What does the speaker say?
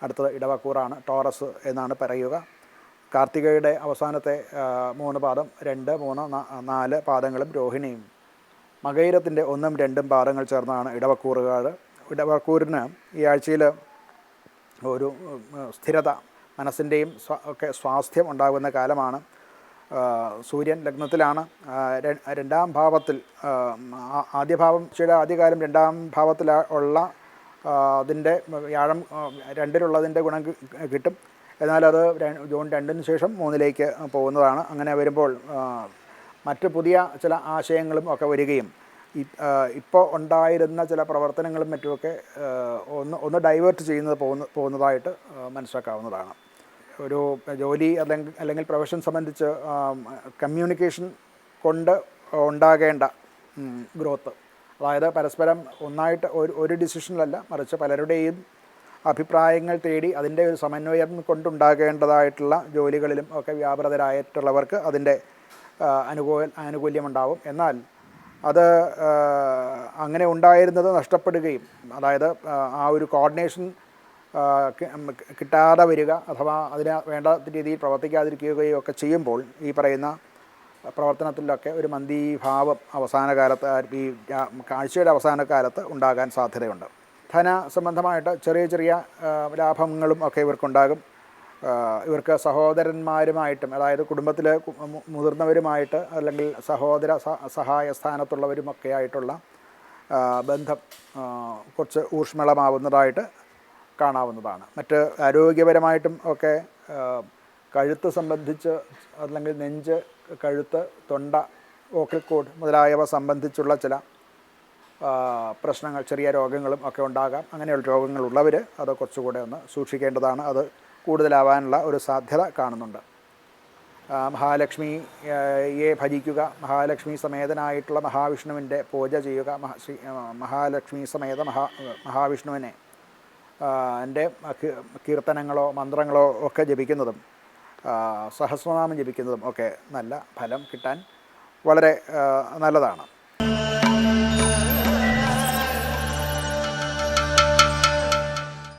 അടുത്തത് ഇടവക്കൂറാണ്, ടോറസ് എന്നാണ് പറയുക. കാർത്തികയുടെ അവസാനത്തെ 3 പാദം 2, 3, 4 പാദങ്ങളും രോഹിണിയും. മകയിരത്തിൻ്റെ 1, 2 പാദങ്ങൾ ചേർന്നാണ് ഇടവക്കൂറുകാർ. ഇടവക്കൂറിന് ഈ ആഴ്ചയിൽ ഒരു സ്ഥിരത, മനസ്സിൻ്റെയും ഒക്കെ സ്വാസ്ഥ്യം ഉണ്ടാകുന്ന കാലമാണ്. സൂര്യൻ ലഗ്നത്തിലാണ്. 2ാം ഭാവത്തിൽ, ആദ്യഭാവം ആദ്യകാലം 2ാം ഭാവത്തിൽ ഉള്ള അതിൻ്റെ വ്യാഴം 2-ലുള്ളതിൻ്റെ ഗുണം കിട്ടും. എന്നാൽ അത് ജൂൺ 2-ന് ശേഷം 3-ലേക്ക് പോകുന്നതാണ്. അങ്ങനെ വരുമ്പോൾ മറ്റ് പുതിയ ചില ആശയങ്ങളും ഒക്കെ വരികയും ഇപ്പോൾ ഉണ്ടായിരുന്ന ചില പ്രവർത്തനങ്ങളും മറ്റുമൊക്കെ ഒന്ന് ഡൈവേർട്ട് പോകുന്നതായിട്ട് മനസ്സിലാക്കാവുന്നതാണ്. ഒരു ജോലി അല്ലെങ്കിൽ പ്രൊഫഷൻ സംബന്ധിച്ച് കമ്മ്യൂണിക്കേഷൻ കൊണ്ട് ഉണ്ടാകേണ്ട ഗ്രോത്ത്, അതായത് പരസ്പരം ഒന്നായിട്ട് ഒരു ഡിസിഷനിലല്ല, മറിച്ച് പലരുടെയും അഭിപ്രായങ്ങൾ തേടി അതിൻ്റെ ഒരു സമന്വയം കൊണ്ടുണ്ടാകേണ്ടതായിട്ടുള്ള ജോലികളിലും ഒക്കെ വ്യാപൃതരായിട്ടുള്ളവർക്ക് അതിൻ്റെ ആനുകൂല്യമുണ്ടാവും. എന്നാൽ അത് അങ്ങനെ ഉണ്ടായിരുന്നത് നഷ്ടപ്പെടുകയും, അതായത് ആ ഒരു കോർഡിനേഷൻ കിട്ടാതെ വരിക അഥവാ അതിന് വേണ്ട രീതിയിൽ പ്രവർത്തിക്കാതിരിക്കുകയോ ഒക്കെ ചെയ്യുമ്പോൾ ഈ പറയുന്ന പ്രവർത്തനത്തിലൊക്കെ ഒരു മന്ദീഭാവം അവസാന കാലത്ത്, ഈ ആഴ്ചയുടെ അവസാന കാലത്ത് ഉണ്ടാകാൻ സാധ്യതയുണ്ട്. ധന സംബന്ധമായിട്ട് ചെറിയ ചെറിയ ലാഭങ്ങളും ഒക്കെ ഇവർക്കുണ്ടാകും. ഇവർക്ക് സഹോദരന്മാരുമായിട്ടും, അതായത് കുടുംബത്തിലെ മുതിർന്നവരുമായിട്ട് അല്ലെങ്കിൽ സഹോദര സഹായ സ്ഥാനത്തുള്ളവരുമൊക്കെ ആയിട്ടുള്ള ബന്ധം കുറച്ച് ഊഷ്മളമാവുന്നതായിട്ട് കാണാവുന്നതാണ്. മറ്റ് ആരോഗ്യപരമായിട്ടും ഒക്കെ കഴുത്ത് സംബന്ധിച്ച്, അല്ലെങ്കിൽ നെഞ്ച്, കഴുത്ത്, തൊണ്ട, വോക്കൽ കോഡ് മുതലായവ സംബന്ധിച്ചുള്ള ചില പ്രശ്നങ്ങൾ, ചെറിയ രോഗങ്ങളും ഒക്കെ ഉണ്ടാകാം. അങ്ങനെയുള്ള രോഗങ്ങളുള്ളവർ അത് കുറച്ചുകൂടെ ഒന്ന് സൂക്ഷിക്കേണ്ടതാണ്. അത് കൂടുതലാവാനുള്ള ഒരു സാധ്യത കാണുന്നുണ്ട്. മഹാലക്ഷ്മിയെ ഭജിക്കുക, മഹാലക്ഷ്മി സമേതനായിട്ടുള്ള മഹാവിഷ്ണുവിൻ്റെ പൂജ ചെയ്യുക. മഹാലക്ഷ്മി സമേത മഹാവിഷ്ണുവിനെ എൻ്റെ കീർത്തനങ്ങളോ മന്ത്രങ്ങളോ ഒക്കെ ജപിക്കുന്നതും സഹസ്രനാമം ജപിക്കുന്നതും ഒക്കെ നല്ല ഫലം കിട്ടാൻ വളരെ നല്ലതാണ്.